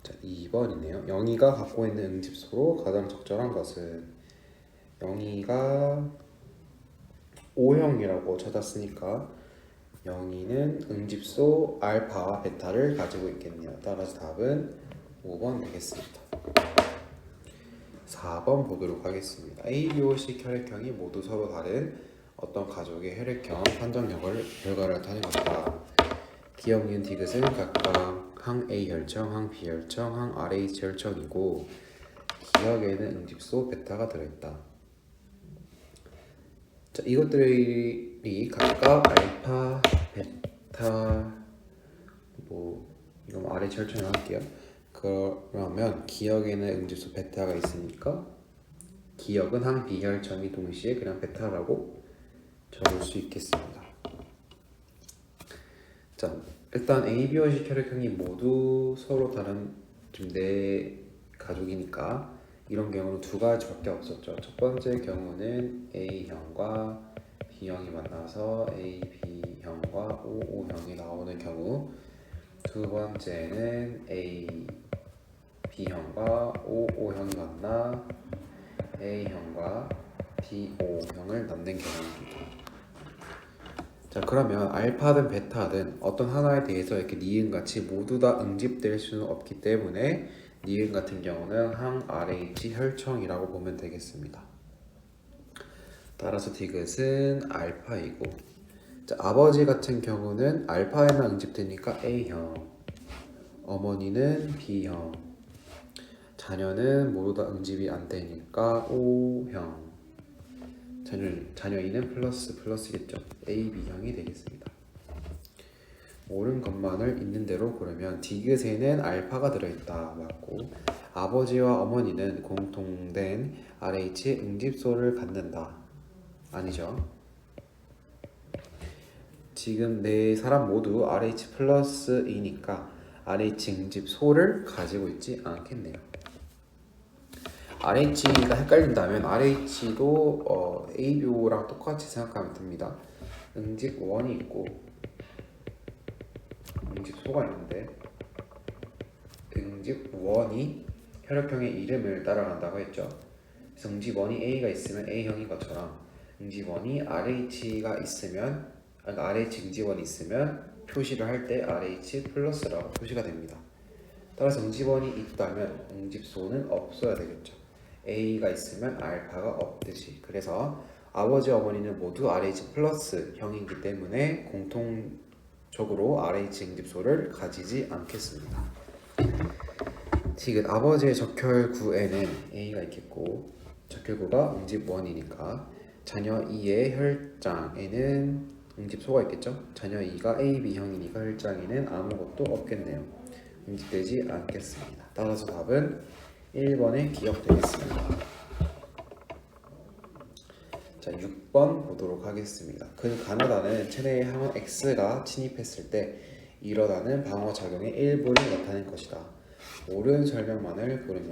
자, 2번이네요. 영희가 갖고 있는 응집소로 가장 적절한 것은, 영희가 O형이라고 찾았으니까 영희는 응집소 알파와 베타를 가지고 있겠네요. 따라서 답은 5번 되겠습니다. 4번 보도록 하겠습니다. A, B, O, C 혈액형이 모두 서로 다른 어떤 가족의 혈액형 판정 결과를 나타낸 것이다. 기억, 니은, 디귿은 각각 항 A 혈청, 항 B 혈청, 항 RH 혈청이고 기억에는 응집소 베타가 들어있다. 자, 이것들이 각각 알파, 베타, 이건 RH 혈청을 할게요. 그러면 기억에는 응집소 베타가 있으니까 기억은 항 B 혈청이 동시에 그냥 베타라고 적을 수 있겠습니다. 자, 일단 A, B, O식 혈액형이 모두 서로 다른 지금 네 가족이니까 이런 경우는 두 가지밖에 없었죠. 첫 번째 경우는 A형과 B형이 만나서 A, B형과 O형이 나오는 경우, 두 번째는 A, B형과 O형이 만나 A형과 BO형을 낳는 경우입니다. 자, 그러면 알파든 베타든 어떤 하나에 대해서 이렇게 니은같이 모두 다 응집될 수는 없기 때문에 니은 같은 경우는 항 RH 혈청이라고 보면 되겠습니다. 따라서 디귿은 알파이고, 자, 아버지 같은 경우는 알파에만 응집되니까 A형, 어머니는 B형, 자녀는 모두 다 응집이 안 되니까 O형, 자녀이는 플러스겠죠. A, B형이 되겠습니다. 옳은 것만을 있는 대로 고르면 디귿에는 알파가 들어있다. 맞고, 아버지와 어머니는 공통된 RH의 응집소를 갖는다. 아니죠. 지금 네 사람 모두 RH 플러스이니까 RH 응집소를 가지고 있지 않겠네요. RH가 헷갈린다면 RH도 ABO랑 똑같이 생각하면 됩니다. 응집원이 있고 응집소가 있는데, 응집원이 혈액형의 이름을 따라간다고 했죠. 그래서 응집원이 A가 있으면 A형인 것처럼 응집원이 RH가 있으면, 그러니까 RH 응집원이 있으면 표시를 할 때 RH 플러스라고 표시가 됩니다. 따라서 응집원이 있다면 응집소는 없어야 되겠죠. A가 있으면 알파가 없듯이. 그래서 아버지 어머니는 모두 RH 플러스 형이기 때문에 공통적으로 RH 응집소를 가지지 않겠습니다. 디귿 아버지의 적혈구에는 A가 있겠고 적혈구가 응집1이니까 자녀 2의 혈장에는 응집소가 있겠죠. 자녀 2가 AB형이니까 혈장에는 아무것도 없겠네요. 응집되지 않겠습니다. 따라서 답은 1번에 기억되겠습니다. 자, 6번 보도록 하겠습니다. 그 가나다는 체내에 항원 X가 침입했을 때 일어나는 방어작용의 일부를 나타낸 것이다. 옳은 설명만을 고르면,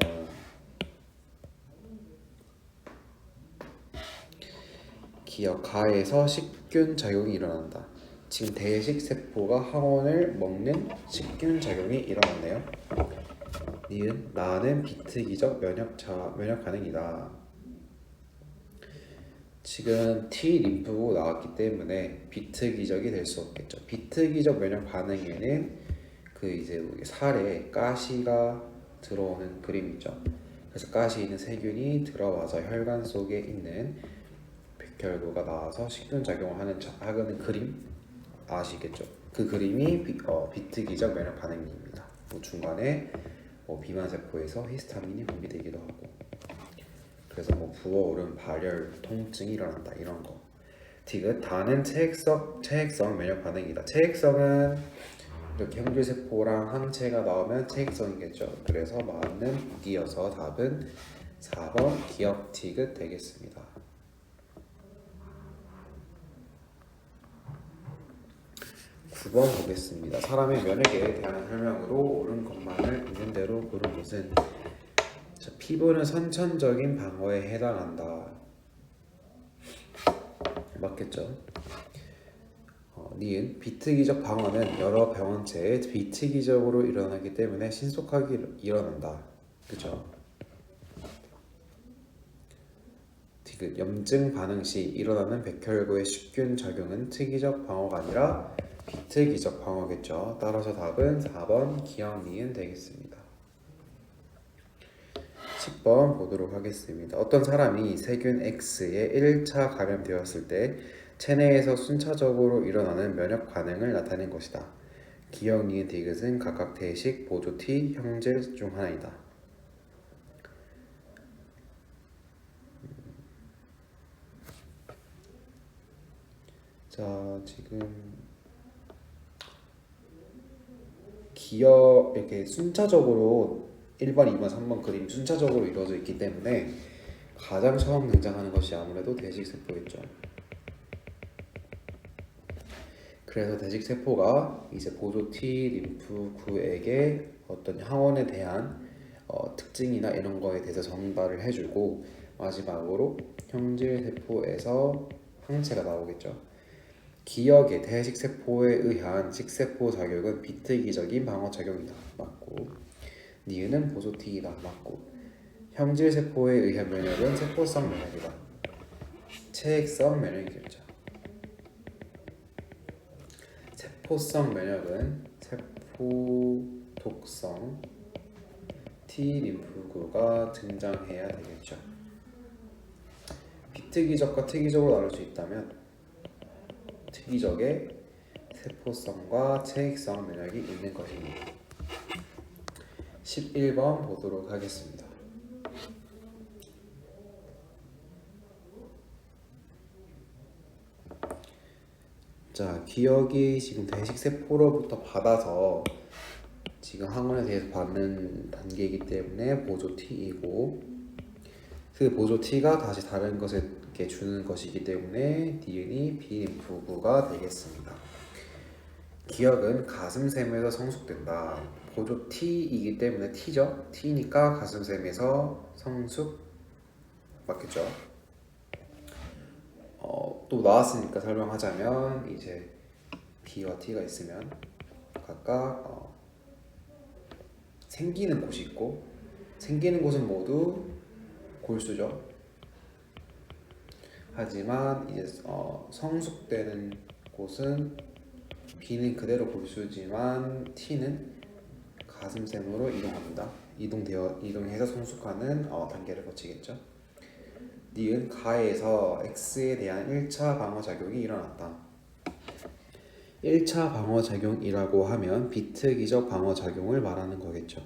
기억 가에서 식균 작용이 일어난다. 지금 대식 세포가 항원을 먹는 식균 작용이 일어났네요. 니은 나는 비특이적 면역 반응이다. 지금 T 림프구 나왔기 때문에 비특이적이 될 수 없겠죠. 비특이적 면역 반응에는 그 이제 살에 가시가 들어오는 그림 있죠. 그래서 가시 있는 세균이 들어와서 혈관 속에 있는 백혈구가 나와서 식균 작용을 하는 그림 아시겠죠? 그 그림이 비특이적 면역 반응입니다. 중간에 비만 세포에서 히스타민이 분비되기도 하고, 그래서 부어오른 발열, 통증이 일어난다, 이런 거. 디귿 다는 체액성 면역 반응이다. 체액성은 이렇게 형질 세포랑 항체가 나오면 체액성이겠죠. 그래서 맞는 보기여서 답은 4번 기억 디귿 되겠습니다. 9번 보겠습니다. 사람의 면역에 대한 설명으로 옳은 것만을 있는 대로 고른 것은, 자, 피부는 선천적인 방어에 해당한다. 맞겠죠? 니은 비특이적 방어는 여러 병원체에 비특이적으로 일어나기 때문에 신속하게 일어난다. 그죠? 디귿 염증 반응 시 일어나는 백혈구의 식균 작용은 특이적 방어가 아니라 비특이적 방어겠죠. 따라서 답은 4번 기억 니은 되겠습니다. 10번 보도록 하겠습니다. 어떤 사람이 세균 X에 1차 감염되었을 때 체내에서 순차적으로 일어나는 면역 반응을 나타낸 것이다. 기억 니은 디귿은 각각 대식, 보조 T, 형질 중 하나이다. 자, 지금 기억 이렇게 순차적으로 1번, 2번, 3번 그림 순차적으로 이루어져 있기 때문에 가장 처음 등장하는 것이 아무래도 대식세포겠죠. 그래서 대식세포가 이제 보조 T 림프구에게 어떤 항원에 대한 특징이나 이런 거에 대해서 전달을 해주고 마지막으로 형질세포에서 항체가 나오겠죠. 기억의 대식세포에 의한 식세포 자격은 비특이적인 방어작용이다. 맞고 니은은 보조 T이다. 맞고 형질세포에 의한 면역은 세포성 면역이다. 체액성 면역이겠죠. 세포성 면역은 세포 독성 T 림프구가 등장해야 되겠죠. 비특이적과 특이적으로 나눌 수 있다면 특이적의 세포성과 체액성 면역이 있는 것입니다. 11번 보도록 하겠습니다. 자, 기억이 지금 대식세포로부터 받아서 지금 항원에 대해서 받는 단계이기 때문에 보조 T이고 그 보조 T가 다시 다른 것에게 주는 것이기 때문에 니은이 비림프구가 되겠습니다. 기억은 가슴샘에서 성숙된다. 보조 T이기 때문에 T죠. T니까 가슴샘에서 성숙 맞겠죠. 또 나왔으니까 설명하자면 이제 B와 T가 있으면 각각 생기는 곳이 있고 생기는 곳은 모두 골수죠. 하지만 이제 성숙되는 곳은 B는 그대로 골수지만 T는 가슴샘으로 이동합니다. 이동해서 성숙하는 단계를 거치겠죠. 니은 가에서 X에 대한 1차 방어작용이 일어났다. 1차 방어작용이라고 하면 비특이적 방어작용을 말하는 거겠죠.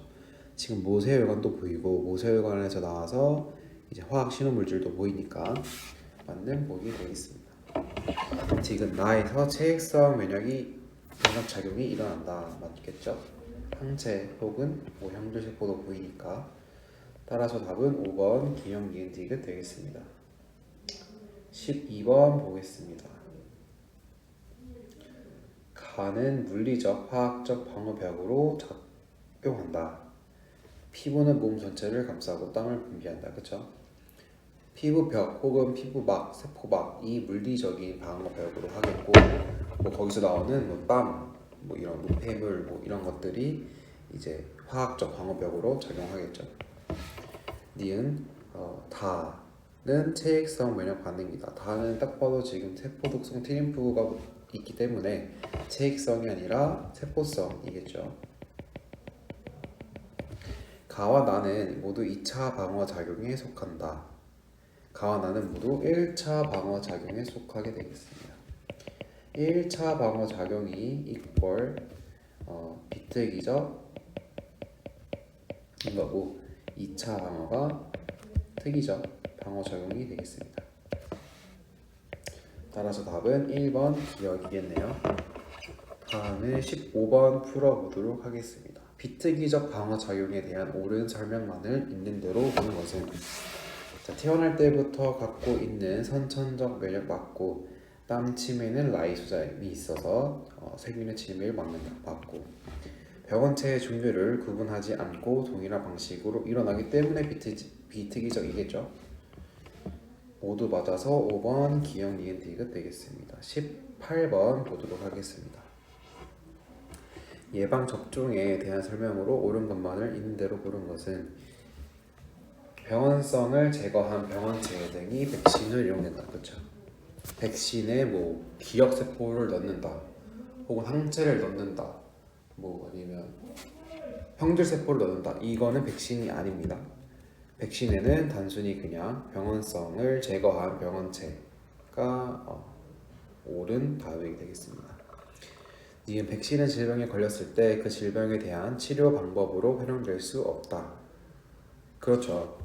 지금 모세혈관도 보이고 모세혈관에서 나와서 이제 화학 신호물질도 보이니까 맞는 보기 되겠습니다. 지금 나에서 체액성 면역작용이 일어난다. 맞겠죠? 항체 혹은 형질세포도 보이니까 따라서 답은 5번 기억 니은 디귿 되겠습니다. 12번 보겠습니다. 간은 물리적, 화학적 방어벽으로 작용한다. 피부는 몸 전체를 감싸고 땀을 분비한다. 그쵸? 피부벽 혹은 피부막, 세포막 이 물리적인 방어벽으로 하겠고 거기서 나오는 땀, 이런 노폐물 이런 것들이 이제 화학적 방어벽으로 작용하겠죠. 니은 다는 체액성 면역 반응이다. 다는 딱 봐도 지금 세포 독성 T림프구가 있기 때문에 체액성이 아니라 세포성이겠죠. 가와 나는 모두 2차 방어 작용에 속한다. 가와 나는 모두 1차 방어 작용에 속하게 되겠습니다. 1차 방어 작용이 이퀄 비특이적 인 거고 2차 방어가 특이적 방어작용이 되겠습니다. 따라서 답은 1번 기억이겠네요. 다음에 15번 풀어보도록 하겠습니다. 비특이적 방어작용에 대한 옳은 설명만을 있는 대로 보는 것은 태어날 때부터 갖고 있는 선천적 면역 맞고 땀 침에는 라이소잠이 있어서 세균의 침을 막는다. 맞고 병원체의 종류를 구분하지 않고 동일한 방식으로 일어나기 때문에 비특이적이겠죠. 모두 맞아서 5번 기억 니은 디귿 되겠습니다. 18번 보도록 하겠습니다. 예방 접종에 대한 설명으로 옳은 것만을 있는 대로 고른 것은 병원성을 제거한 병원체 등이 백신을 이용된다. 그렇죠? 백신에 뭐 기억세포를 넣는다, 혹은 항체를 넣는다, 뭐 아니면 형질세포를 넣는다. 이거는 백신이 아닙니다. 백신에는 단순히 그냥 병원성을 제거한 병원체가 옳은 답이 되겠습니다. 니은 백신은 질병에 걸렸을 때 그 질병에 대한 치료 방법으로 활용될 수 없다. 그렇죠.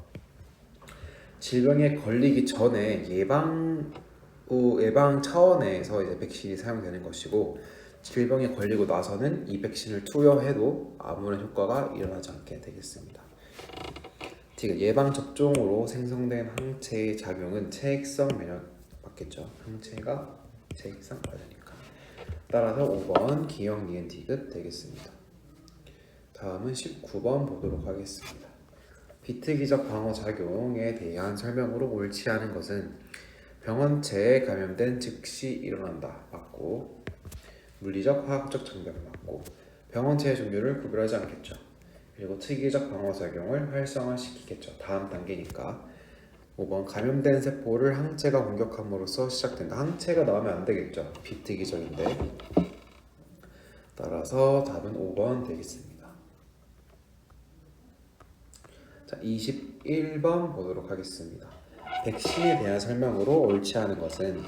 질병에 걸리기 전에 예방 차원에서 이제 백신이 사용되는 것이고, 질병에 걸리고 나서는 이 백신을 투여해도 아무런 효과가 일어나지 않게 되겠습니다. 지금 예방 접종으로 생성된 항체의 작용은 체액성 면역 맞겠죠? 항체가 체액성 면역이니까. 따라서 5번 기억 니은 디귿 되겠습니다. 다음은 19번 보도록 하겠습니다. 비특이적 방어 작용에 대한 설명으로 옳지 않은 것은 병원체에 감염된 즉시 일어난다. 맞고, 물리적 화학적 장벽 맞고, 병원체의 종류를 구별하지 않겠죠. 그리고 특이적 방어작용을 활성화시키겠죠. 다음 단계니까. 5번 감염된 세포를 항체가 공격함으로써 시작된다. 항체가 나오면 안 되겠죠. 비특이적인데. 따라서 답은 5번 되겠습니다. 자, 21번 보도록 하겠습니다. 백신에 대한 설명으로 옳지 않은 것은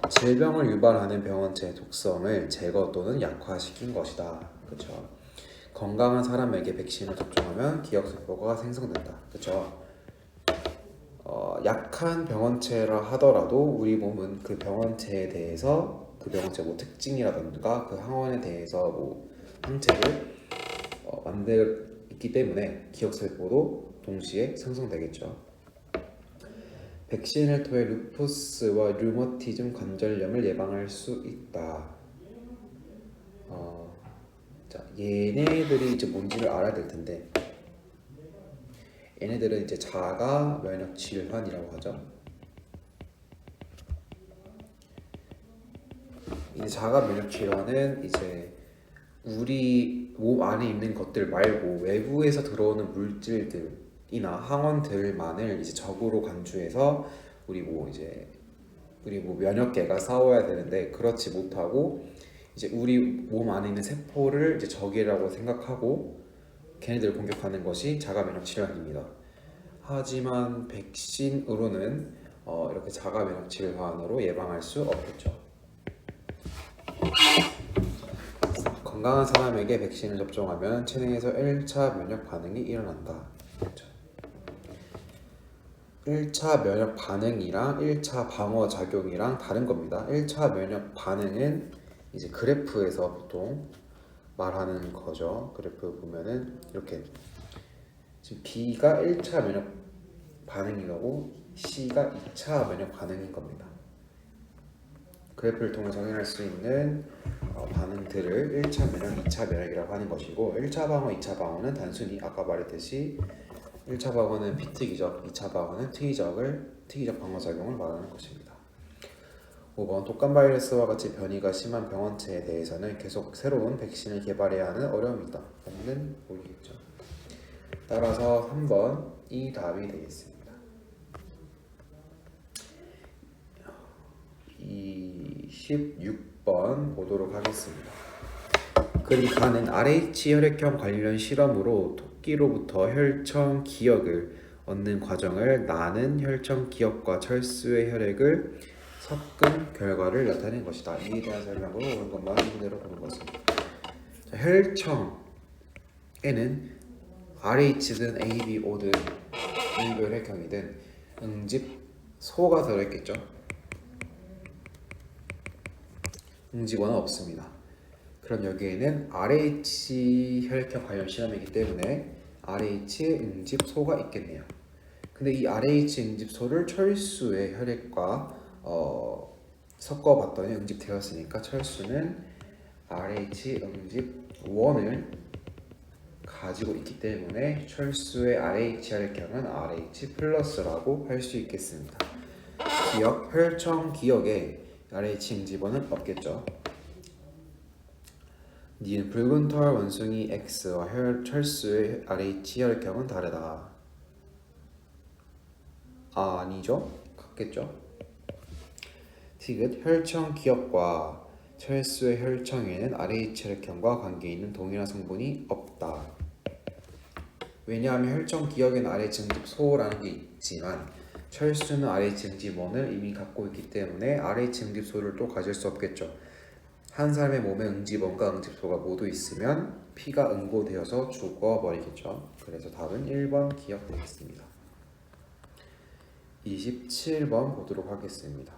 질병을 유발하는 병원체의 독성을 제거 또는 약화시킨 것이다. 그렇죠? 건강한 사람에게 백신을 접종하면 기억세포가 생성된다. 그렇죠? 약한 병원체라 하더라도 우리 몸은 그 병원체에 대해서 그 병원체 뭐 특징이라든가 그 항원에 대해서 뭐 항체를 만들기 때문에 기억세포도 동시에 생성되겠죠. 백신을 통해 루푸스와 류머티즘 관절염을 예방할 수 있다. 자, 얘네들이 이제 뭔지를 알아야 될 텐데, 얘네들은 이제 자가 면역 질환이라고 하죠. 이 자가 면역 질환은 이제 우리 몸 안에 있는 것들 말고 외부에서 들어오는 물질들이나 항원들만을 이제 적으로 간주해서 우리 면역계가 싸워야 되는데, 그렇지 못하고 이제 우리 몸 안에 있는 세포를 이제 적이라고 생각하고 걔네들을 공격하는 것이 자가 면역 질환입니다. 하지만 백신으로는 이렇게 자가 면역 질환으로 예방할 수 없겠죠. 건강한 사람에게 백신을 접종하면 체내에서 1차 면역 반응이 일어난다. 그렇죠. 1차 면역 반응이랑 1차 방어 작용이랑 다른 겁니다. 1차 면역 반응은 이제 그래프에서 보통 말하는 거죠. 그래프 보면은 이렇게 지금 B가 1차 면역 반응인 거고 C가 2차 면역 반응인 겁니다. 그래프를 통해서 확인할 수 있는 반응들을 1차 면역, 2차 면역이라고 하는 것이고, 1차 방어, 2차 방어는 단순히 아까 말했듯이 1차 방어는 비특이적, 2차 방어는 특이적 방어작용을 말하는 것입니다. 5번 독감 바이러스와 같이 변이가 심한 병원체에 대해서는 계속 새로운 백신을 개발해야 하는 어려움이 있다. 는 보이겠죠. 따라서 3번 이 답이 되겠습니다. 26번 보도록 하겠습니다. 그림 가는 RH 혈액형 관련 실험으로 토끼로부터 혈청 기억을 얻는 과정을 나는 혈청 기억과 철수의 혈액을 섞은 결과를 나타낸 것이다. 이에 대한 설명으로 옳은 것만 그대로 보는 것입니다. 자, 혈청에는 RH든 AB, O든 일부 혈액형이든 응집소가 들어있겠죠. 응집원은 없습니다. 그럼 여기에는 RH 혈액형 관련 실험이기 때문에 RH 응집소가 있겠네요. 근데 이 RH 응집소를 철수의 혈액과 섞어봤더니 응집되었으니까 철수는 RH 응집원을 가지고 있기 때문에 철수의 RH 혈액형은 RH 플러스라고 할 수 있겠습니다. 기억, 혈청 기억에 RH 응집원은 없겠죠. 니은 붉은 털 원숭이 X와 철수의 RH 혈경은 다르다. 아니죠? 같겠죠? 디귿 혈청 기억과 철수의 혈청에는 RH 혈경과 관계있는 동일한 성분이 없다. 왜냐하면 혈청 기억에는 RH 응집소라는 게 있지만 철수는 RH 응집원을 이미 갖고 있기 때문에 RH 응집소를 또 가질 수 없겠죠. 한 사람의 몸에 응집원과 응집소가 모두 있으면 피가 응고되어서 죽어버리겠죠. 그래서 답은 1번 기억 되겠습니다. 27번 보도록 하겠습니다.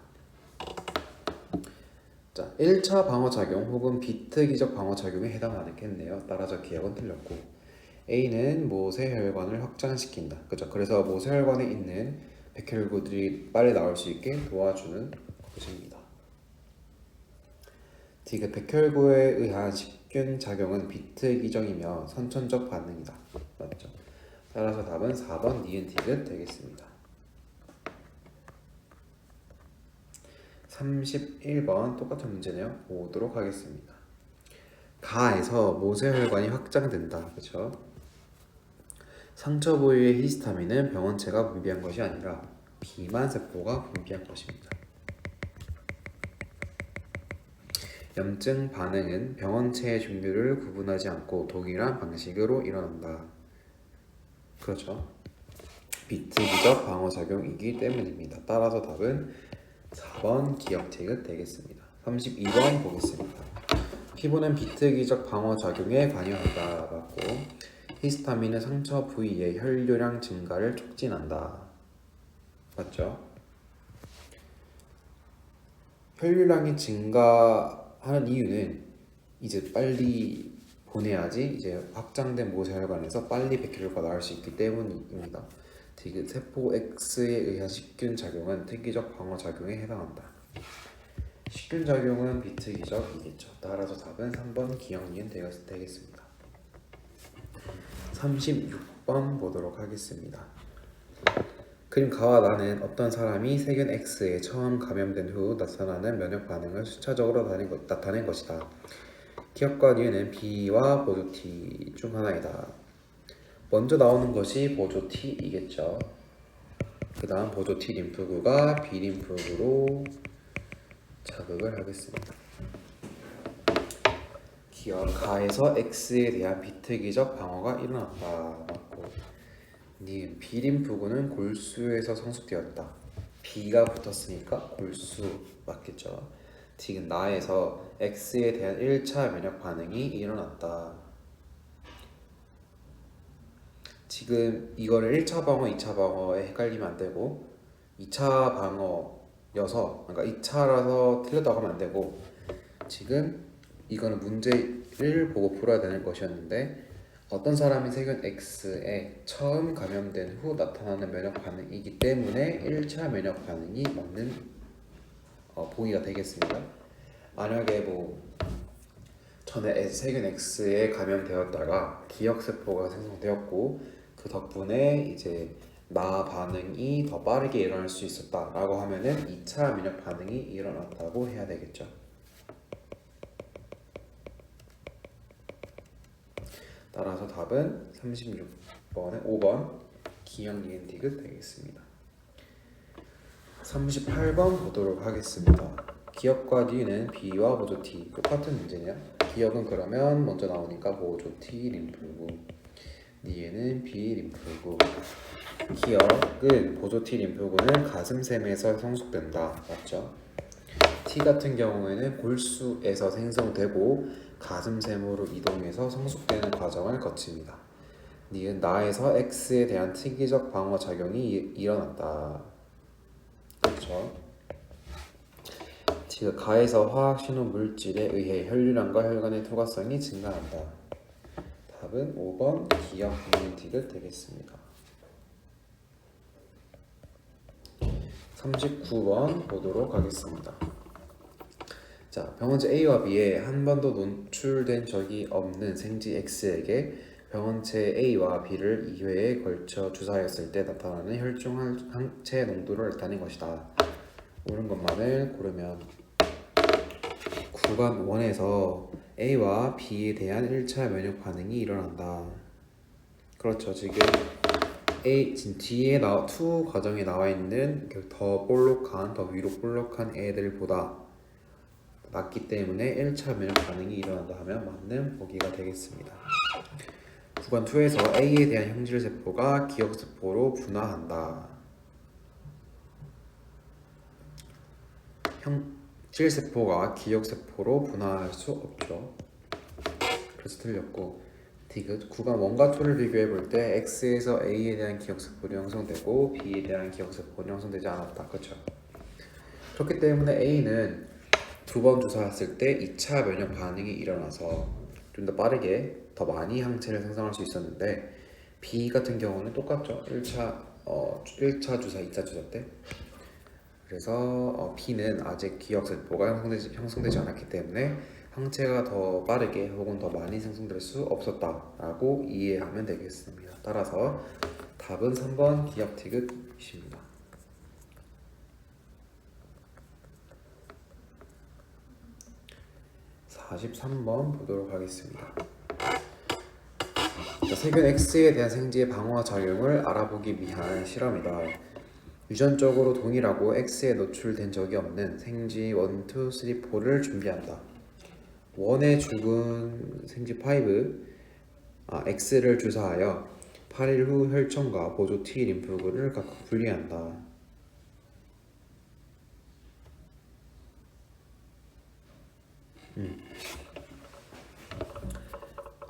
자, 1차 방어작용 혹은 비특이적 방어작용에 해당하겠네요. 따라서 기억은 틀렸고 A는 모세혈관을 확장시킨다. 그죠? 그래서 모세혈관에 있는 백혈구들이 빨리 나올 수 있게 도와주는 것입니다. 디귿 백혈구에 의한 식균 작용은 비특이적이며 선천적 반응이다. 맞죠? 따라서 답은 4번 니은 디귿 되겠습니다. 31번 똑같은 문제네요. 보도록 하겠습니다. 가에서 모세혈관이 확장된다. 그렇죠? 상처 부위의 히스타민은 병원체가 분비한 것이 아니라 비만세포가 분비한 것입니다. 염증 반응은 병원체의 종류를 구분하지 않고 동일한 방식으로 일어난다. 그렇죠? 비특이적 방어작용이기 때문입니다. 따라서 답은 4번 기억 티귿 되겠습니다. 32번 보겠습니다. 피부는 비특이적 방어작용에 관여한다. 맞고 히스타민은 상처 부위의 혈류량 증가를 촉진한다. 맞죠? 혈류량이 증가하는 이유는 이제 빨리 보내야지 이제 확장된 모세혈관에서 빨리 백혈구가 나올 수 있기 때문입니다. 디귿 세포 X에 의한 식균 작용은 특이적 방어 작용에 해당한다. 식균 작용은 비특이적이겠죠. 따라서 답은 3번 기억 니은 되겠습니다. 36번 보도록 하겠습니다. 그림 가와 나는 어떤 사람이 세균 X에 처음 감염된 후 나타나는 면역 반응을 수차적으로 나타낸 것이다. 기억과 니은은 B와 보조 T 중 하나이다. 먼저 나오는 것이 보조 T이겠죠. 그 다음 보조 T 림프구가 B 림프구로 자극을 하겠습니다. 기억 가에서 X에 대한 비특이적 방어가 일어났다. 맞고 니은 B 림프구는 골수에서 성숙되었다. B가 붙었으니까 골수 맞겠죠. 디귿 나에서 X에 대한 1차 면역 반응이 일어났다. 지금 이거를 1차 방어, 2차 방어에 헷갈리면 안 되고 2차 방어여서 그러니까 2차라서 틀렸다고 하면 안 되고 지금 이거는 문제를 보고 풀어야 되는 것이었는데 어떤 사람이 세균 X에 처음 감염된 후 나타나는 면역 반응이기 때문에 1차 면역 반응이 맞는 보기가 되겠습니다. 만약에 뭐 전에 세균 X에 감염되었다가 기억세포가 생성되었고 그 덕분에 이제 나 반응이 더 빠르게 일어날 수 있었다라고 하면은 2차 면역 반응이 일어났다고 해야 되겠죠. 따라서 답은 36번에 5번 기억 니은 디귿 되겠습니다. 38번 보도록 하겠습니다. 기억과 니은은 B와 보조 T 똑같은 문제냐? 기억은 그러면 먼저 나오니까 보조 T 림프구, 니은은 B 림프구. 기억은 보조 T 림프구는 가슴샘에서 성숙된다. 맞죠? T 같은 경우에는 골수에서 생성되고 가슴샘으로 이동해서 성숙되는 과정을 거칩니다. 니은 나에서 X에 대한 특이적 방어 작용이 일어났다. 그렇죠? 디귿 가에서 화학 신호 물질에 의해 혈류량과 혈관의 투과성이 증가한다. 답은 5번 기억 니은 디귿 되겠습니다. 39번 보도록 하겠습니다. 자, 병원체 A와 B에 한 번도 노출된 적이 없는 생쥐 X에게 병원체 A와 B를 2회에 걸쳐 주사했을 때 나타나는 혈중 항체 농도를 나타낸 것이다. 옳은 것만을 고르면 구간 1에서 A와 B에 대한 1차 면역 반응이 일어난다. 그렇죠. 지금 지금 뒤에 2 과정에 나와 있는 더 볼록한, 더 위로 볼록한 애들보다 낮기 때문에 1차 면역 반응이 일어난다 하면 맞는 보기가 되겠습니다. 구간 2에서 A에 대한 형질세포가 기억세포로 분화한다. 형질세포가 기억세포로 분화할 수 없죠. 그래서 틀렸고, 디귿 구간 1과 2를 비교해 볼 때 X에서 A에 대한 기억세포로 형성되고 B에 대한 기억세포는 형성되지 않았다. 그렇죠? 그렇기 때문에 A는 2번 주사했을 때 2차 면역 반응이 일어나서 좀 더 빠르게 더 많이 항체를 생성할 수 있었는데, B 같은 경우는 똑같죠. 1차 주사, 2차 주사 때. 그래서 B는 아직 기억세포가 형성되지 않았기 때문에 항체가 더 빠르게 혹은 더 많이 생성될 수 없었다라고 이해하면 되겠습니다. 따라서 답은 3번 기억 티귿입니다. 43번 보도록 하겠습니다. 세균 X에 대한 생지의 방어화 작용을 알아보기 위한 실험이다. 유전적으로 동일하고 X에 노출된 적이 없는 생지 1, 2, 3, 4를 준비한다. 1에 죽은 생지 5, X를 주사하여 8일 후 혈청과 보조 T 림프구를 각각 분리한다.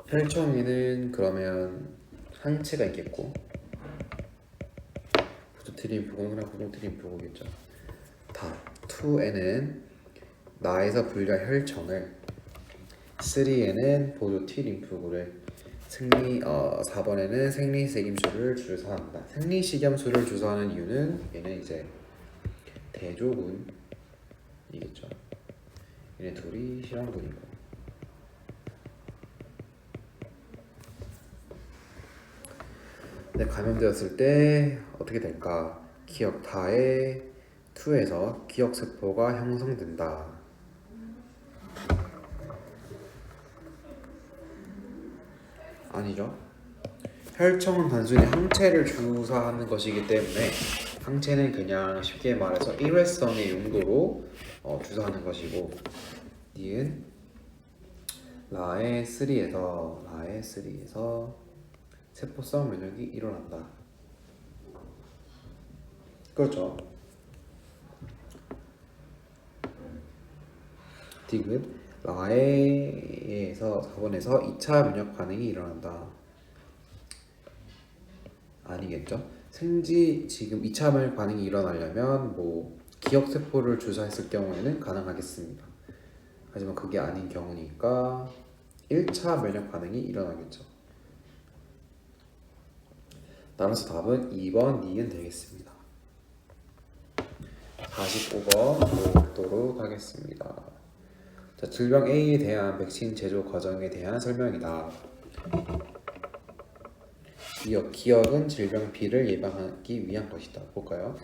혈청에는 그러면 항체가 있겠고, 보조 T 림프구는 그냥 보조 T 림프구겠죠. 2에는 나에서 분리한 혈청을, 3에는 보조 T 림프구를, 4번에는 생리식염수를 주사한다. 생리식염수를 주사하는 이유는 얘는 이제 대조군이겠죠. 얘네 둘이 실험군이고. 감염되었을 때 어떻게 될까? 기억 다의 2에서 기억세포가 형성된다. 아니죠. 혈청은 단순히 항체를 주사하는 것이기 때문에 항체는 그냥 쉽게 말해서 일회성의 용도로 주사하는 것이고, 니은 라의 3에서 세포성 면역이 일어난다. 그렇죠. 디귿 라에서 4번에서 2차 면역 반응이 일어난다. 아니겠죠? 지금 2차 면역 반응이 일어나려면 기억세포를 주사했을 경우에는 가능하겠습니다. 하지만 그게 아닌 경우니까 1차 면역 반응이 일어나겠죠. 따라서 답은 2번 니은 되겠습니다. 45번 보도록 하겠습니다. 자, 질병 A에 대한 백신 제조 과정에 대한 설명이다. 기억은 질병 B를 예방하기 위한 것이다. 볼까요?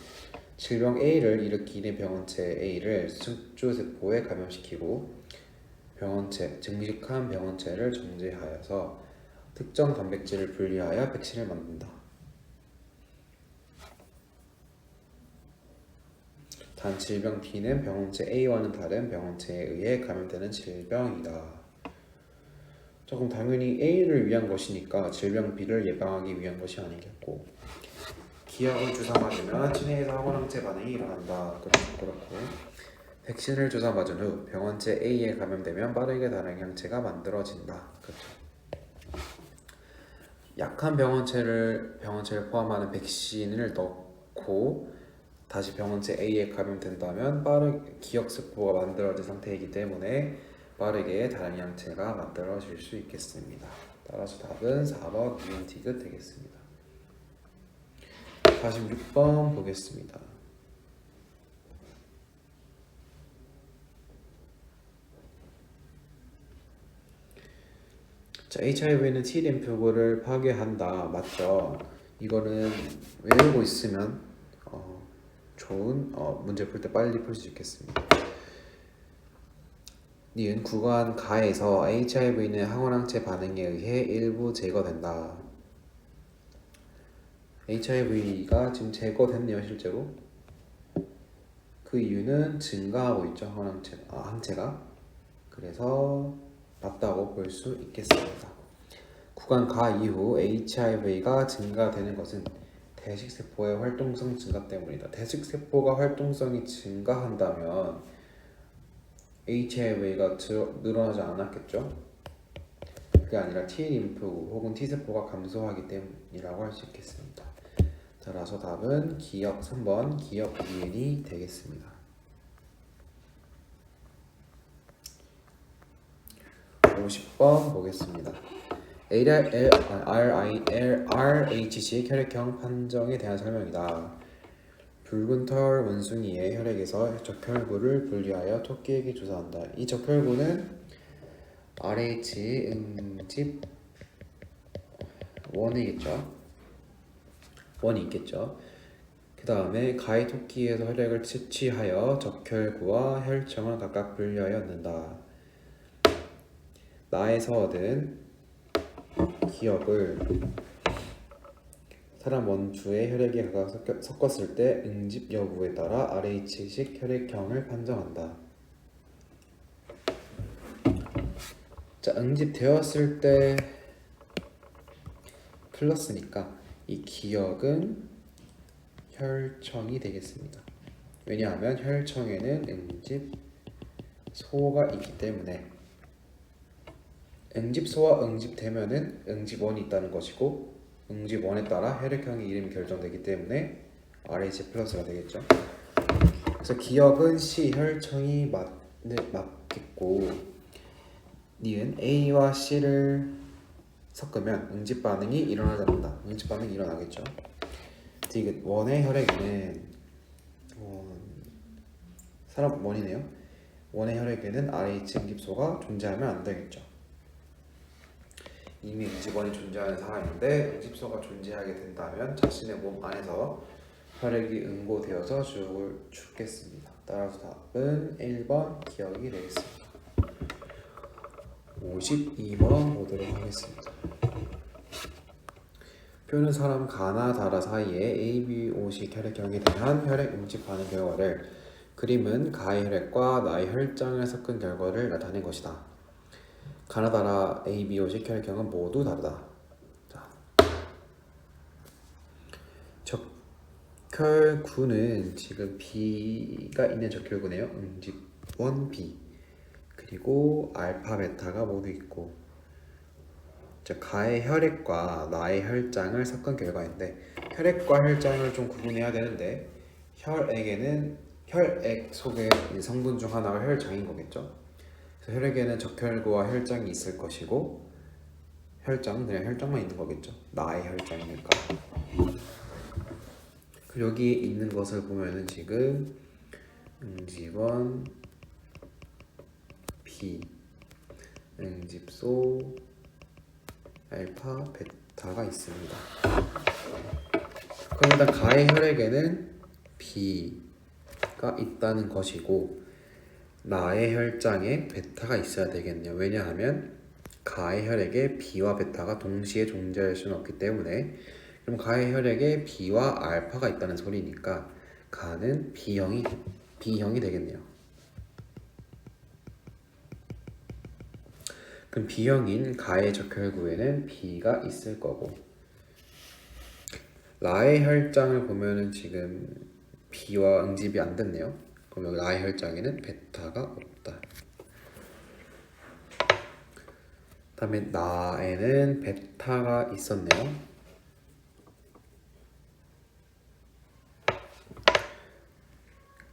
질병 A를 일으키는 병원체 A를 숙주세포에 감염시키고 증식한 병원체를 정제하여서 특정 단백질을 분리하여 백신을 만든다. 단 질병 B는 병원체 A와는 다른 병원체에 의해 감염되는 질병이다. 조금 당연히 A를 위한 것이니까 질병 B를 예방하기 위한 것이 아니겠고, 기억을 주사 맞으면 체내에서 항원항체 반응이 일어난다. 그렇고, 백신을 주사 맞은 후 병원체 A에 감염되면 빠르게 다른 항체가 만들어진다. 그렇죠. 약한 병원체를 포함하는 백신을 넣고 다시 병원체 A에 감염된다면 빠르게 기억세포가 만들어진 상태이기 때문에 빠르게 다른 항체가 만들어질 수 있겠습니다. 따라서 답은 4번 니은 티귿 되겠습니다. 46번 보겠습니다. 자, HIV는 T 림프구를 파괴한다. 맞죠? 이거는 외우고 있으면 좋은 문제 풀 때 빨리 풀 수 있겠습니다. 니은 구간 가에서 HIV는 항원항체 반응에 의해 일부 제거된다. HIV가 지금 제거됐네요, 실제로. 그 이유는 증가하고 있죠, 항체가. 그래서 맞다고 볼 수 있겠습니다. 구간 가 이후 HIV가 증가되는 것은 대식세포의 활동성 증가 때문이다. 대식세포가 활동성이 증가한다면 HIV가 늘어나지 않았겠죠? 그게 아니라 T림프 혹은 T세포가 감소하기 때문이라고 할 수 있겠습니다. 따라서 답은 기역 3번 기역 니은이 되겠습니다. 50번 보겠습니다. RHC 혈액형 판정에 대한 설명이다. 붉은 털 원숭이의 혈액에서 적혈구를 분리하여 토끼에게 조사한다. 이 적혈구는 RH 응집 원이 있겠죠. 그 다음에 가해 토끼에서 혈액을 채취하여 적혈구와 혈청을 각각 분리하여 얻는다. 나에서 얻은 기억을 사람 원주의 혈액에 각각 섞었을 때 응집 여부에 따라 RH식 혈액형을 판정한다. 자, 응집되었을 때 플러스니까 이 기억은 혈청이 되겠습니다. 왜냐하면 혈청에는 응집소가 있기 때문에 응집소와 응집되면은 응집원이 있다는 것이고 응집원에 따라 혈액형의 이름이 결정되기 때문에 RH 플러스가 되겠죠. 그래서 기억은 C 혈청이 맞겠고 니은 A와 C를 섞으면 응집 반응이 일어나지 않는다. 응집 반응이 일어나겠죠. 디귿 원의 혈액에는 사람 원이네요. 원의 혈액에는 RH 응집소가 존재하면 안 되겠죠. 이미 응집원이 존재하는 상황인데 응집소가 존재하게 된다면 자신의 몸 안에서 혈액이 응고되어서 죽겠습니다. 따라서 답은 1번 기억이 되겠습니다. 52번 보도록 하겠습니다. 표는 사람 가나 다라 사이에 ABO식 혈액형에 대한 혈액 응집 반응 결과를 그림은 가의 혈액과 나의 혈장을 섞은 결과를 나타낸 것이다. 가나다라 ABO식 혈액형은 모두 다르다. 자, 적혈구는 지금 B가 있는 적혈구네요. 응집원 B 그리고 알파 베타가 모두 있고 가의 혈액과 나의 혈장을 섞은 결과인데 혈액과 혈장을 좀 구분해야 되는데 혈액 속에 성분 중 하나가 혈장인 거겠죠. 그래서 혈액에는 적혈구와 혈장이 있을 것이고 혈장은 그냥 혈장만 있는 거겠죠. 나의 혈장이니까. 여기 있는 것을 보면은 지금 응집원 B, 응집소 알파, 베타가 있습니다. 그럼 일단 가의 혈액에는 B가 있다는 것이고 나의 혈장에 베타가 있어야 되겠네요. 왜냐하면 가의 혈액에 B와 베타가 동시에 존재할 수는 없기 때문에 그럼 가의 혈액에 B와 알파가 있다는 소리니까 가는 B형이 되겠네요. 그럼 B형인 가의 적혈구에는 B가 있을 거고 나의 혈장을 보면은 지금 B와 응집이 안 됐네요. 그럼 여기 나의 혈장에는 베타가 없다. 다음에 나에는 베타가 있었네요.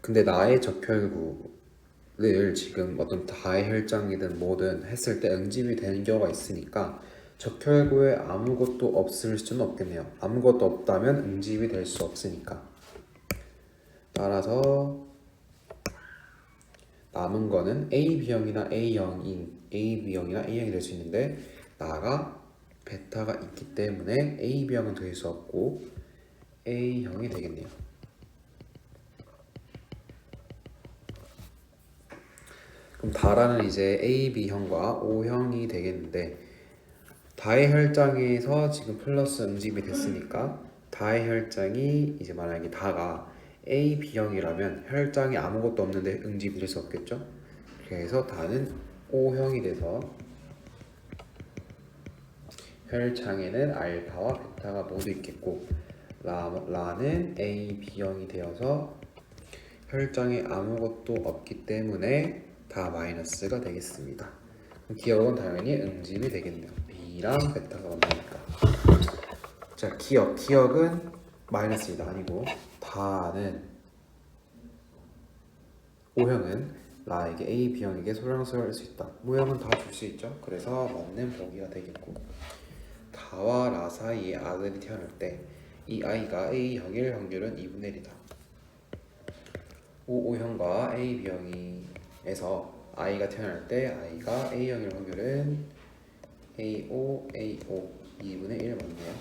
근데 나의 적혈구를 지금 어떤 가의 혈장이든 뭐든 했을 때 응집이 되는 경우가 있으니까 적혈구에 아무것도 없을 수는 없겠네요. 아무것도 없다면 응집이 될 수 없으니까. 따라서 남은 거는 AB형이나 A형이 될 수 있는데 나가 베타가 있기 때문에 AB형은 될 수 없고 A형이 되겠네요. 그럼 다라는 이제 A, B형과 O형이 되겠는데 다의 혈장에서 지금 플러스 응집이 됐으니까 다의 혈장이 이제 만약에 다가 A, B형이라면 혈장이 아무것도 없는데 응집이 될 수 없겠죠? 그래서 다는 O형이 돼서 혈장에는 알파와 베타가 모두 있겠고 라는 A, B형이 되어서 혈장에 아무것도 없기 때문에 다 마이너스가 되겠습니다. 기억은 당연히 응집이 되겠네요. B랑 베타가 만나니까. 자, 기억은 마이너스이다 아니고 다는 O형은 라에게 A, B형에게 소량소량할 수 있다. 모형은 다 줄 수 있죠. 그래서 맞는 보기가 되겠고 다와 라 사이에 아들이 태어날 때 이 아이가 A형일 확률은 2분의 1이다. O형과 A, B형에서 아이가 태어날 때 아이가 A형일 확률은 AO, 2분의 1 맞네요.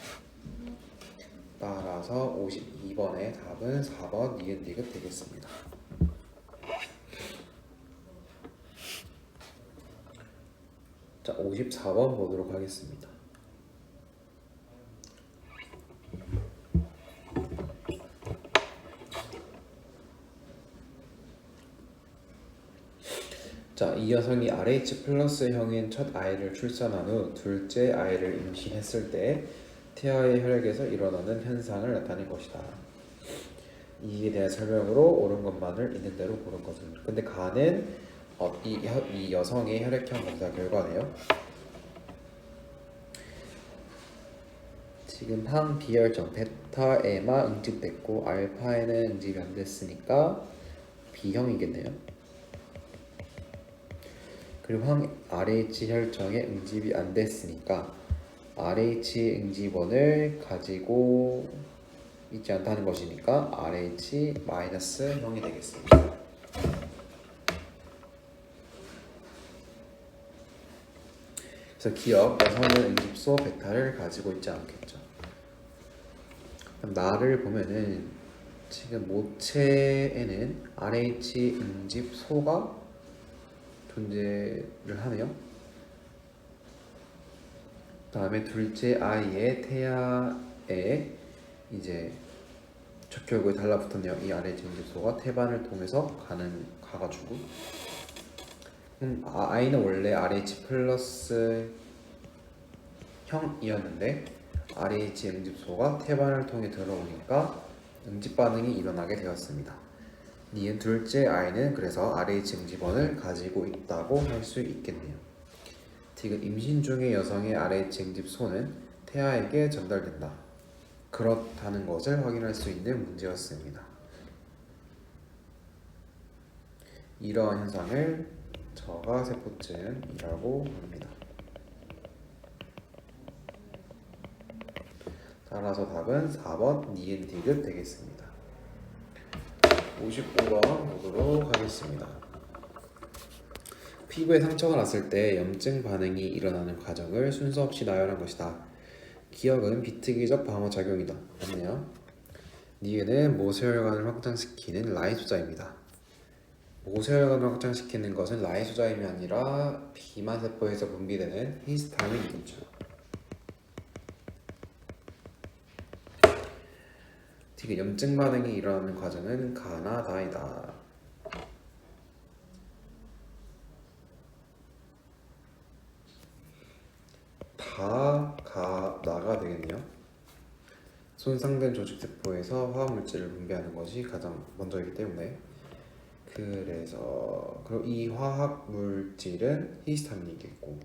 따라서 52번의 답은 4번 니은 디귿 되겠습니다. 자, 54번 보도록 하겠습니다. 자, 이 여성이 RH 플러스 형인 첫 아이를 출산한 후 둘째 아이를 임신했을 때 태아의 혈액에서 일어나는 현상을 나타낸 것이다. 이에 대한 설명으로 옳은 것만을 있는 대로 고른 것은. 근데 가는 이 여성의 혈액형 검사 결과네요. 지금 항 B혈정 베타에만 응집됐고 알파에는 응집이 안 됐으니까 B형이겠네요. 그리고 항 RH 혈정에 응집이 안 됐으니까 RH 응집원을 가지고 있지 않다는 것이니까 RH-형이 되겠습니다. 그래서 기억, 여성은 응집소 베타를 가지고 있지 않겠죠. 그럼 나를 보면은 지금 모체에는 RH 응집소가 존재를 하네요. 다음에 둘째 아이의 태아에 이제 적혈구에 달라붙었네요. 이 RH 응집소가 태반을 통해서 가가지고 아이는 원래 RH 플러스 형이었는데 RH 응집소가 태반을 통해 들어오니까 응집 반응이 일어나게 되었습니다. 니은 둘째 아이는 그래서 RH 응집원을 가지고 있다고 할 수 있겠네요. 지금 임신 중의 여성의 RH 응집소는 태아에게 전달된다. 그렇다는 것을 확인할 수 있는 문제였습니다. 이러한 현상을 저가세포증이라고 합니다. 따라서 답은 4번 니은 디귿 되겠습니다. 55번 보도록 하겠습니다. 피부에 상처가 났을 때 염증 반응이 일어나는 과정을 순서 없이 나열한 것이다. 기억은 비특이적 방어작용이다. 맞네요. 니은은 모세혈관을 확장시키는 라이소자입니다. 모세혈관을 확장시키는 것은 라이소자임이 아니라 비만세포에서 분비되는 히스타민이겠죠. 지금 염증 반응이 일어나는 과정은 가나 다이다. 나가 되겠네요. 손상된 조직세포에서 화학물질을 분비하는 것이 가장 먼저이기 때문에 그리고 이 화학물질은 히스타민이겠고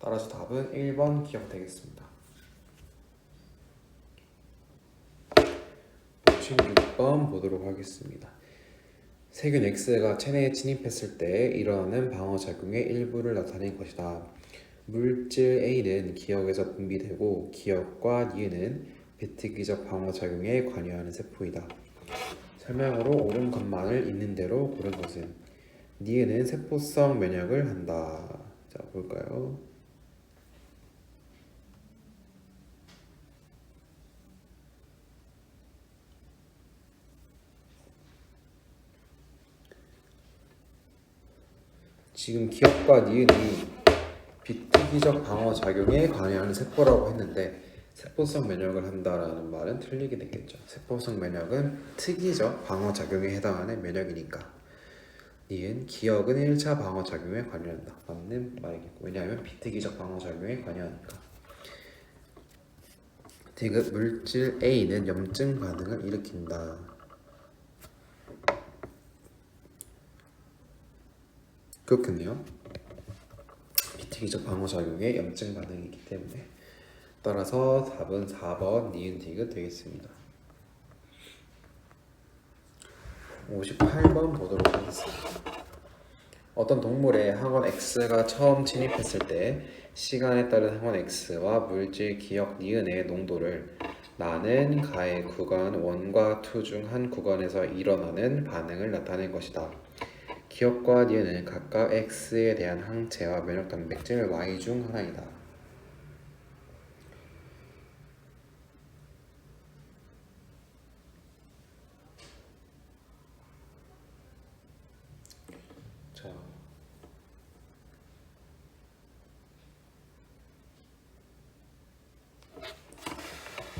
따라서 답은 1번 기억 되겠습니다. 56번 보도록 하겠습니다. 세균 X가 체내에 침입했을 때 일어나는 방어작용의 일부를 나타낸 것이다. 물질 A는 기역에서 분비되고 기역과 니은은 비특이적 방어작용에 관여하는 세포이다. 설명으로 옳은 것만을 있는 대로 고른 것은 니은은 세포성 면역을 한다. 자, 볼까요? 지금 기억과 니은이 비특이적 방어 작용에 관여하는 세포라고 했는데 세포성 면역을 한다라는 말은 틀리게 되겠죠. 세포성 면역은 특이적 방어 작용에 해당하는 면역이니까 니은 기억은 1차 방어 작용에 관여한다. 맞는 말이겠고 왜냐하면 비특이적 방어 작용에 관여하니까. 디귿 물질 A는 염증 반응을 일으킨다. 그렇겠네요. 비특이적 방어 작용의 염증 반응이기 때문에 따라서 답은 4번 니은 디귿 되겠습니다. 58번 보도록 하겠습니다. 어떤 동물의 항원 X가 처음 침입했을 때 시간에 따른 항원 X와 물질 기억 니은의 농도를 나는 가의 구간 1과 2 중 한 구간에서 일어나는 반응을 나타낸 것이다. 기억과 니은은 각각 X에 대한 항체와 면역 단백질 Y 중 하나이다. 자,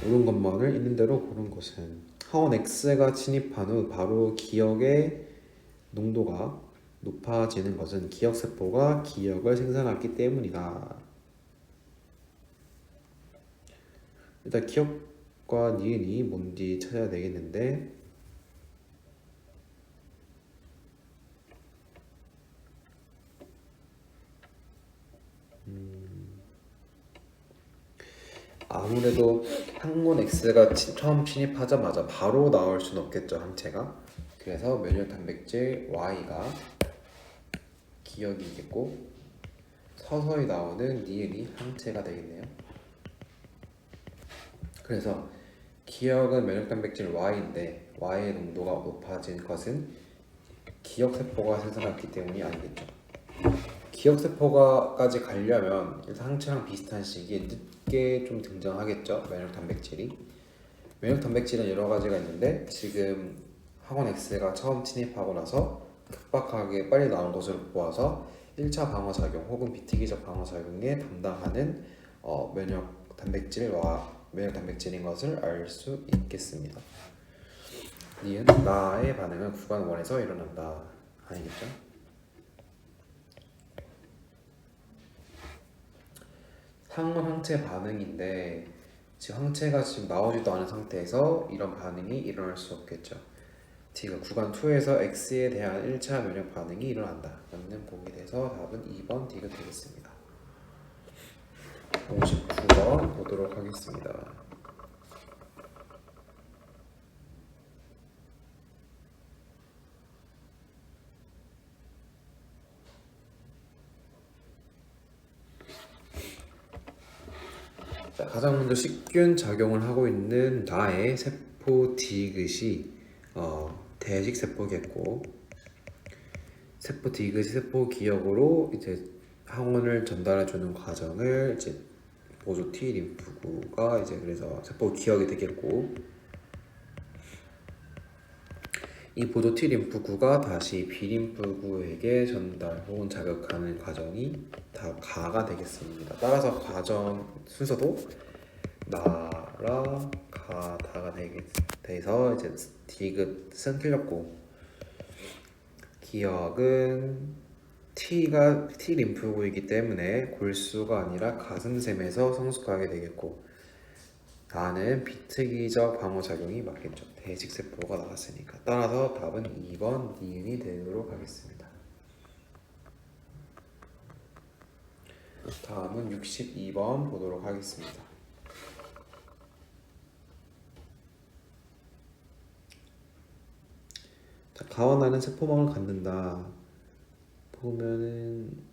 옳은 것만을 있는 대로 고른 것은 항원 X가 침입한 후 바로 기억의 농도가 높아지는 것은 기억세포가 기억을 생산하기 때문이다. 일단 기억과 니은이 뭔지 찾아야 되겠는데 아무래도 항원 X가 처음 침입하자마자 바로 나올 수는 없겠죠, 항체가. 그래서 면역 단백질 Y가 기억이겠고 서서히 나오는 니은이 항체가 되겠네요. 그래서 기억은 면역 단백질 Y인데 Y의 농도가 높아진 것은 기억세포가 생산했기 때문이 아니겠죠. 기억세포가까지 가려면 일단 항체랑 비슷한 시기에 늦게 좀 등장하겠죠. 면역 단백질이. 면역 단백질은 여러 가지가 있는데 지금 항원 X가 처음 침입하고 나서 급박하게 빨리 나온 것으로 보아서 1차 방어작용 혹은 비특이적 방어작용에 담당하는 면역 단백질인 것을 알 수 있겠습니다. 니은 나의 반응은 구간 1에서 일어난다. 아니겠죠? 항원 항체 반응인데 지금 항체가 지금 나오지도 않은 상태에서 이런 반응이 일어날 수 없겠죠. D가 구간 2에서 X에 대한 1차 면역 반응이 일어난다. 맞는 보기 돼서 답은 2번 D가 되겠습니다. 59번 보도록 하겠습니다. 자, 가장 먼저 식균 작용을 하고 있는 나의 세포 디귿이 대식 세포겠고 세포 디귿이 세포 기억으로 이제 항원을 전달해 주는 과정을 이제 보조 T 림프구가 이제 그래서 세포 기억이 되겠고 이 보조 T 림프구가 다시 B 림프구에게 전달 혹은 자극하는 과정이 다 가가 되겠습니다. 따라서 과정 순서도 나라 가 다가 돼서 이제 디귿은 틀렸고 기억은 T가 T 림프구이기 때문에 골수가 아니라 가슴샘에서 성숙하게 되겠고 나는 비특이적 방어작용이 맞겠죠. 대식세포가 나왔으니까. 따라서 답은 2번 니은이 되도록 하겠습니다. 다음은 62번 보도록 하겠습니다. 자, 가와 나는 세포망을 갖는다. 보면은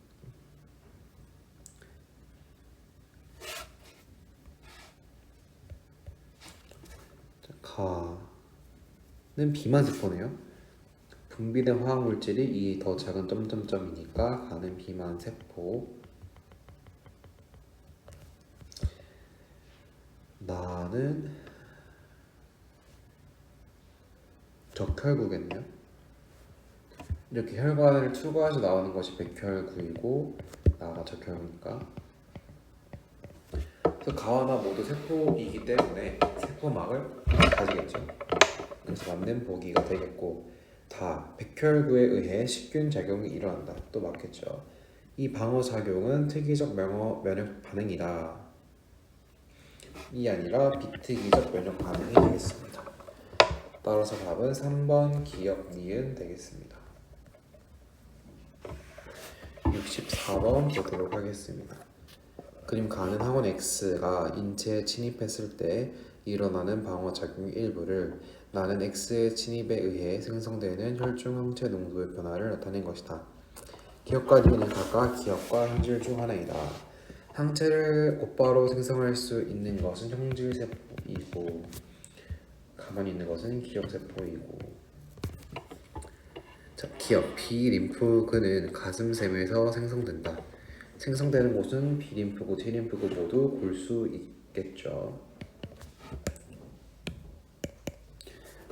가는 비만 세포네요. 분비된 화학물질이 이 더 작은 점점점이니까 가는 비만 세포. 나는 적혈구겠네요. 이렇게 혈관을 투과해서 나오는 것이 백혈구이고 나가 적혈구니까. 그래서 가와나 모두 세포이기 때문에 세포막을 가지겠죠. 그래서 맞는 보기가 되겠고, 다 백혈구에 의해 식균 작용이 일어난다. 또 맞겠죠. 이 방어 작용은 특이적 면역 반응이다. 이 아니라 비특이적 면역 반응이 되겠습니다. 따라서 답은 3번 기억 니은 되겠습니다. 64번 보도록 하겠습니다. 그림 가는 항원 X가 인체에 침입했을 때 일어나는 방어작용 일부를 나는 X의 침입에 의해 생성되는 혈중 항체 농도의 변화를 나타낸 것이다. 기억과 니은은 각각 기억과 형질 중 하나이다. 항체를 곧바로 생성할 수 있는 것은 형질세포이고 가만히 있는 것은 기억세포이고. 자, 기억 B림프근은 가슴샘에서 생성된다. 생성되는 곳은 B림프구, T림프구 모두 볼 수 있겠죠.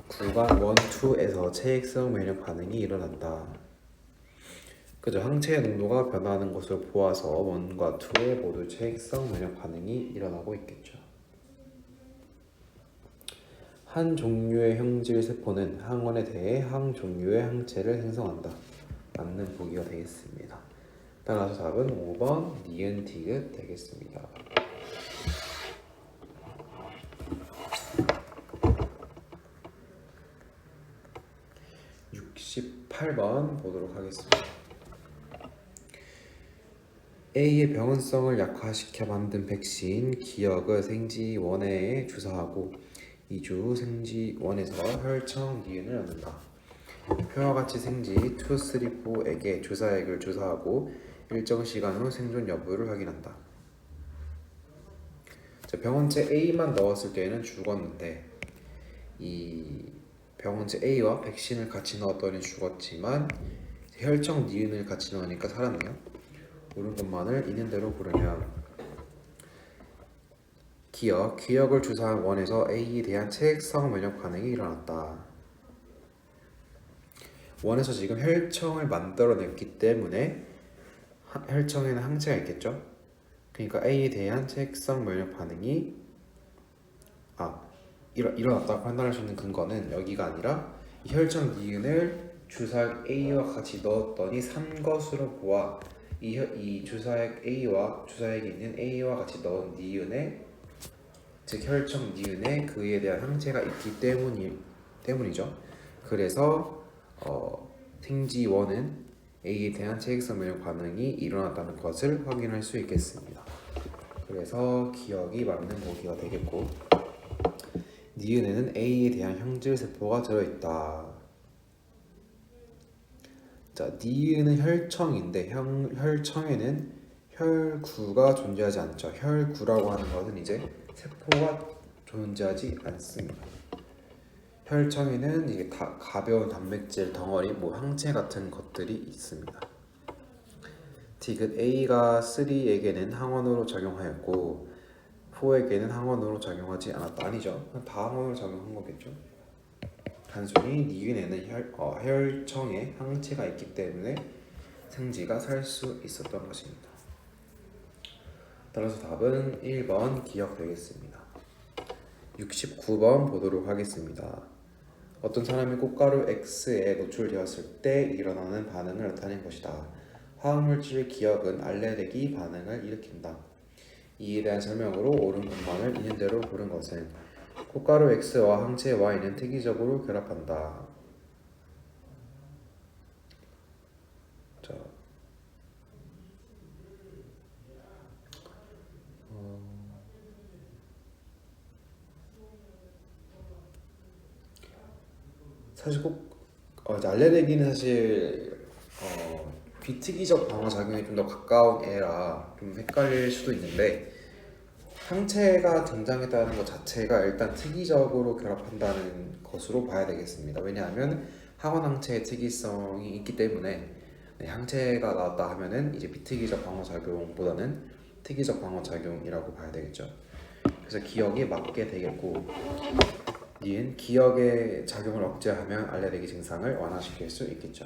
구간 1, 2에서 체액성 면역 반응이 일어난다. 그죠? 항체의 농도가 변화하는 것을 보아서 1과 2에 모두 체액성 면역 반응이 일어나고 있겠죠. 한 종류의 형질 세포는 항원에 대해 한 종류의 항체를 생성한다. 맞는 보기가 되겠습니다. 따라서 답은 5번 니은 디귿 되겠습니다. 68번 보도록 하겠습니다. A의 병원성을 약화시켜 만든 백신 기역을 생지원에 주사하고 2주 후 생지원에서 혈청 니은을 얻는다. 표와 같이 생지 2, 3, 4에게 주사액을 주사하고 일정 시간 후 생존 여부를 확인한다. 자, 병원체 A만 넣었을 때는 죽었는데 이 병원체 A와 백신을 같이 넣었더니 죽었지만 혈청 니은을 같이 넣으니까 살았네요. 옳은 것만을 있는 대로 고르면 기역을 주사한 원에서 A에 대한 체액성 면역 반응이 일어났다. 원에서 지금 혈청을 만들어냈기 때문에 혈청에는 항체가 있겠죠. 그러니까 A에 대한 체액성 면역 반응이 일어났다고 판단할 수 있는 근거는 여기가 아니라 이 혈청 니은을 주사액 A와 같이 넣었더니 산 것으로 보아 이 주사액 A와 주사액이 있는 A와 같이 넣은 니은에 즉 혈청 니은에 그에 대한 항체가 있기 때문이죠. 그래서 생지원은 A에 대한 체액성 면역 반응이 일어났다는 것을 확인할 수 있겠습니다. 그래서 기억이 맞는 보기가 되겠고, 니은에는 A에 대한 형질 세포가 들어있다. 자, 니은은 혈청인데 혈청에는 혈구가 존재하지 않죠. 혈구라고 하는 것은 이제 세포가 존재하지 않습니다. 혈청에는 이게 가벼운 단백질 덩어리, 항체 같은 것들이 있습니다. 디귿 A가 3에게는 항원으로 작용하였고 4에게는 항원으로 작용하지 않았다. 아니죠. 다 항원으로 작용한 거겠죠. 단순히 니은에는 혈청에 항체가 있기 때문에 생지가 살 수 있었던 것입니다. 따라서 답은 1번 기억 되겠습니다. 69번 보도록 하겠습니다. 어떤 사람이 꽃가루 X에 노출되었을 때 일어나는 반응을 나타낸 것이다. 화학물질 기억은 알레르기 반응을 일으킨다. 이에 대한 설명으로 옳은 것만을 있는 대로 고른 것은 꽃가루 X와 항체 Y는 특이적으로 결합한다. 자, 사실 알레르기는 사실 비특이적 방어 작용이 좀 더 가까운 애라 좀 헷갈릴 수도 있는데, 항체가 등장했다는 것 자체가 일단 특이적으로 결합한다는 것으로 봐야 되겠습니다. 왜냐하면 항원 항체의 특이성이 있기 때문에 항체가 나왔다 하면은 이제 비특이적 방어 작용보다는 특이적 방어 작용이라고 봐야 되겠죠. 그래서 기억이 맞게 되겠고, 니은 기억의 작용을 억제하면 알레르기 증상을 완화시킬 수 있겠죠.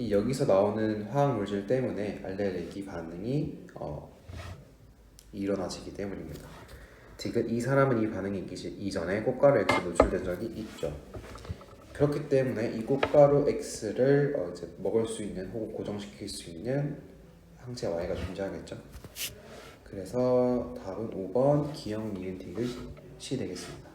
이 여기서 나오는 화학 물질 때문에 알레르기 반응이 일어나지기 때문입니다. 디귿 이 사람은 이 반응이 있기 이전에 꽃가루 X에 노출된 적이 있죠. 그렇기 때문에 이 꽃가루 X를 이제 먹을 수 있는 혹은 고정시킬 수 있는 항체 Y가 존재하겠죠. 그래서 답은 5번 기억 니은 디귿이 되겠습니다.